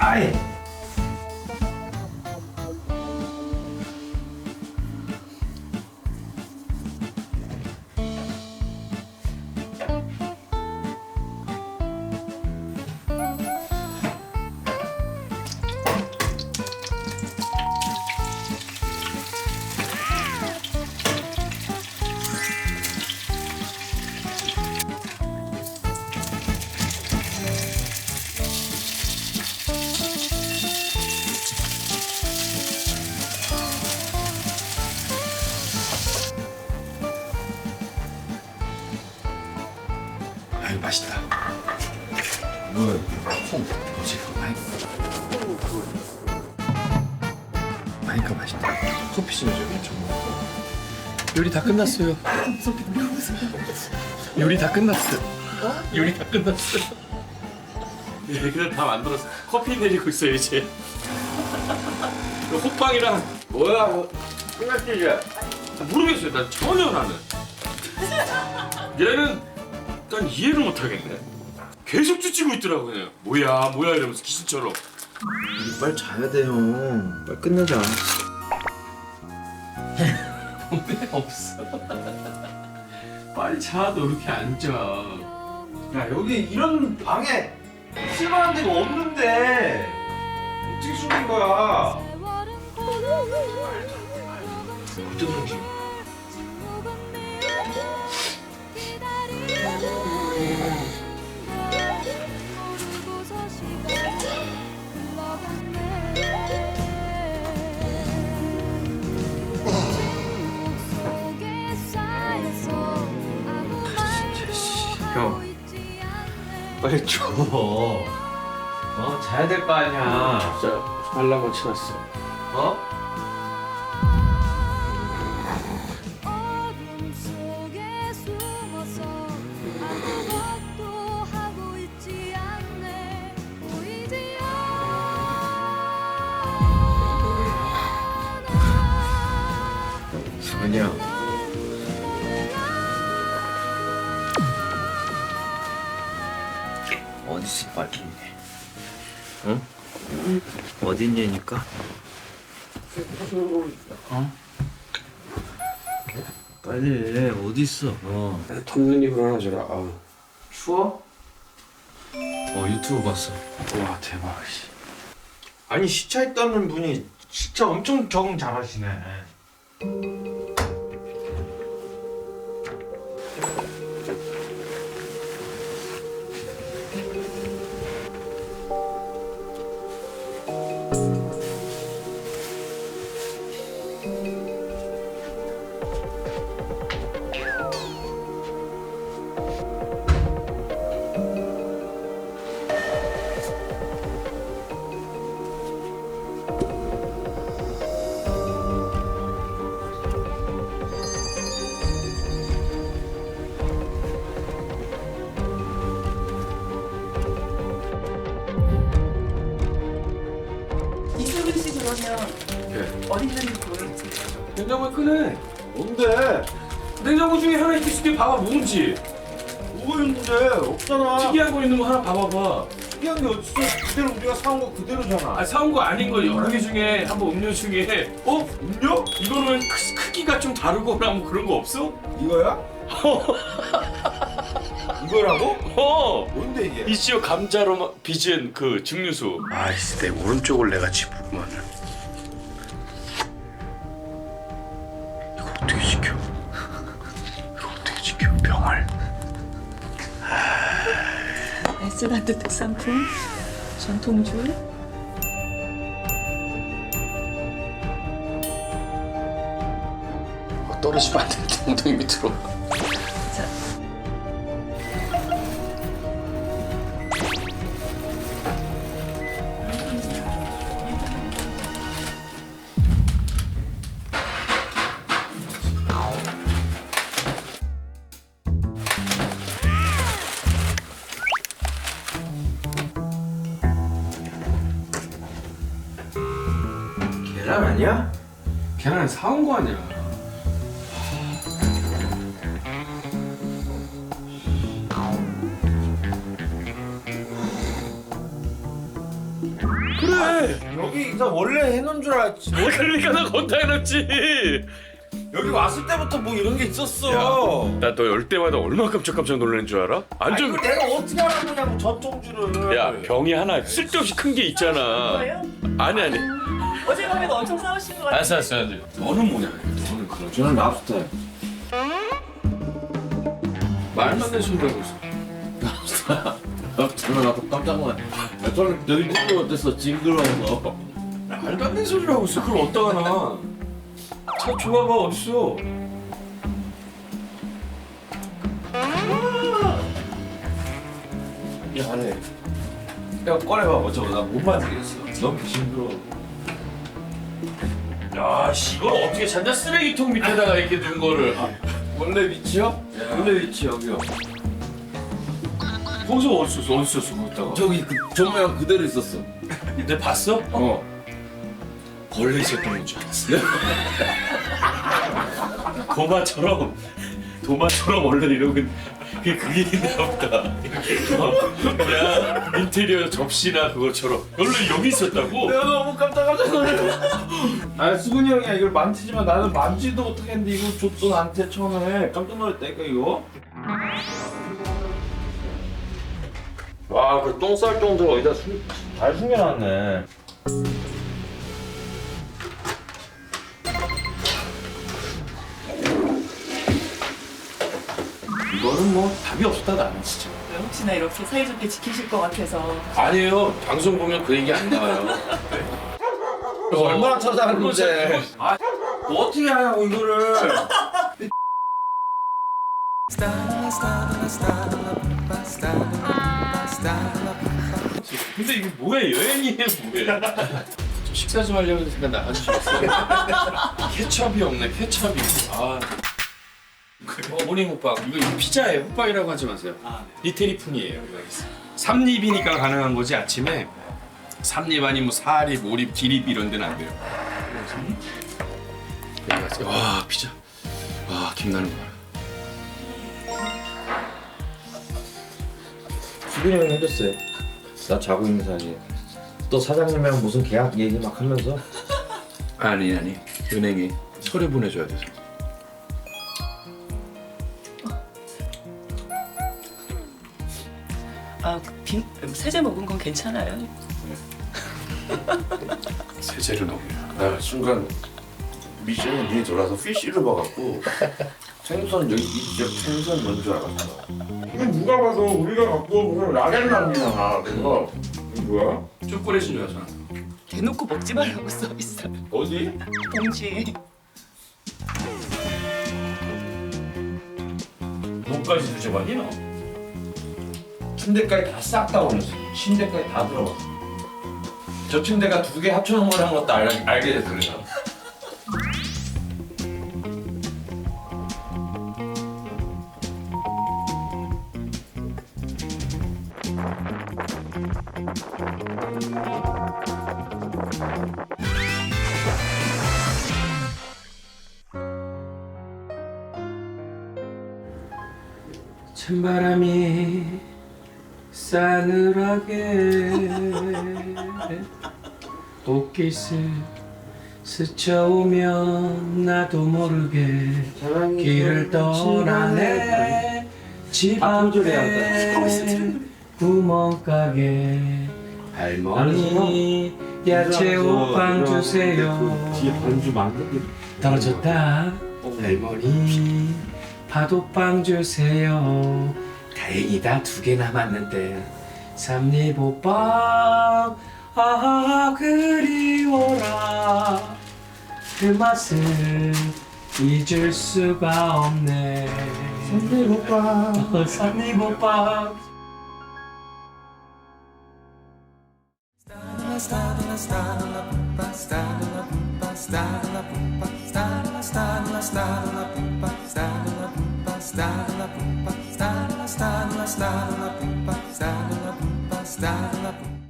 아이. 아유 맛있다. 뭐야? 콩. 뭐지? 마이크 맛있다. 커피 좀 줘. 요리 다 끝났어요. 요리 다 끝났어. 요리 다 끝났어. 네, 그냥 다 만들었어. 커피 내리고 있어요 이제. 호빵이랑 뭐야? 끝났지 이제? 모르겠어요. 난 전혀 나는. 얘는 난 이해를 못 하겠네. 계속 쫓치고 있더라고 그냥. 뭐야 이러면서 귀신처럼. 우리 빨리 자야 돼요. 빨리 끝내자. 왜 없어? 빨리 자도 이렇게 앉아. 야 여기 이런 방에 쓸만한 데가 없는데 어떻게 숨긴 거야? 어떻게 숨긴? 형 빨리 줘. 자야 될 거 아니야. 진짜 알람 맞춰놨어. 어? 어둠 속에 숨어서 아무것도 하고 있지 않네. 보이지 않아. 수근이야. 어디서 빨리 있네. 응? 어디 있냐니까? 어? 빨리 어디 있어? 덮는 이불 하나 줘라. 추워? 유튜브 봤어. 와 대박. 아니 시차에 떠는 분이 진짜 엄청 적응 잘하시네. 이수근 씨 그러면 예. 어디 있는지 모르겠어요. 냉장고에 끄네. 뭔데? 냉장고 중에 하나 있을 수도 봐봐 뭔지. 뭐가 있는데? 없잖아. 특이한 거 있는 거 하나 봐봐봐. 특이한 게 어딨어? 그대로 우리가 사온 거 그대로잖아. 아 사온 거 아닌 거 여러 개 중에 한번 음료 중에 음료? 이거는 크기가 좀 다르거나 뭐 그런 거 없어? 이거야? 이거라고? 뭔데 이게? 이시오 감자로 빚은 그 증류수. 아, 내 오른쪽을 내가 짚으면 이거 어떻게 지켜? 이거 어떻게 지켜? 병을. 아이슬란드 특산품 전통줄. 떨어지면 안 되는데 엉덩이 밑으로. 자, 계란 아니야? 계란 사온 거 아니야? 그래. 여기가 원래 해놓은 줄 알았지. 그러니까 나 건다 해놨지. 여기 왔을 때부터 뭐 이런 게 있었어. 나 너 열 때마다 얼마나 깜짝 놀라는 줄 알아? 아니 완전. 이거 내가 어떻게 알았느냐고 전통주를. 야 병이 하나 쓸데없이 큰 게 있잖아. 뭐예요? 아니. 어제 밤에도 엄청 싸우신 것 같아요. 알았어. 너는 뭐냐? 너는 그런. 저는 랍스타요. 말만 내 소리 하고 있어. 저는 나도 깜짝 놀랐네. 저는 여기 찌개 어땠어? 징그러워서. 말도 안 되는 소리를 하고 있어. 그걸 어디다가 놔? 차 줘봐봐 어딨어? 야 안해. 야 꺼내봐 저거 나 못 만지겠어. 너무 징그러워. 야, 씨, 이걸 어떻게 찾냐? 쓰레기통 밑에다가 이렇게 둔 거를. 원래 위치요? 원래 위치 여기요. 거기서 어디 있었어, 거기다가? 저기 저 모양 그대로 있었어. 내가 봤어? 어. 벌레 있었던 건 줄 알았어. 도마처럼 원래 이러고 그게 있나 보다. 그냥 인테리어 접시나 그것처럼 원래 여기 있었다고? 내가 너무 깜짝 놀랐어. 아 수근이 형이야 이걸 만지지만 나는 만지도 못하겠는데 이거 줬어 나한테 처음에 깜짝 놀랐다니까 이거. 와 그 똥 쌀 정도로 어디다 잘 숨겨놨네. 이거는 뭐 답이 없었다 나는 진짜. 혹시나 이렇게 사이좋게 지키실 것 같아서. 아니에요. 방송 보면 그 얘기 안 나와요. 얼마나 찾아가는데. 아 어떻게 하냐고 이거를. 근데 이게 뭐야 여행이에요 뭐야? 좀 식사 좀 하려고 생각 나가주시겠어요? 케첩이 없네 케첩이. 아. 모닝 호빵 이거 피자예요. 호빵이라고 하지 마세요. 리테리푼이에요. 삼립이니까 가능한 거지 아침에 삼립 아니면 사립, 오립, 기립 이런 데는 안 돼요. 와 피자. 와 김나는 거 봐라. 수근이 형이 해줬어요. 나 자고 있는 사이에 또 사장님이랑 무슨 계약 얘기 막 하면서. 아니 은행에 서류 보내줘야 돼서. 세제 먹은 건 괜찮아요? 세제를 넣으면. 나 순간 미션이 눈이 돌아서 피쉬를 봐갖고 생선 여기 진짜 생선 넣은 줄 알았어. 이게 누가 봐도 우리가 갖고 온 라겐 남기잖아. 그래서 이거 뭐야? 초콜릿인 줄 알았어. 대놓고 먹지 말라고 써있어. 어디? 봉지에. 너까지 드셔봤니 너? 침대까지 다 싹 다 올렸어. 침대까지 다 들어갔어. 저 침대가 두 개 합쳐놓은 거라는 것도 알게 됐어 그래서. 찬바람이 싸늘하게 옷깃을 스쳐오면 나도 모르게 길을 떠나네. 집 앞에 구멍가게 할머니 야채 호빵 주세요. 뒤에 반주 많은데? 떨어졌다 할머니 파도빵 주세요. 다행이다 두 개 남았는데. 삼립호빵 아 그리워라 그 맛을 잊을 수가 없네. 삼립호빵 삼립호빵. Start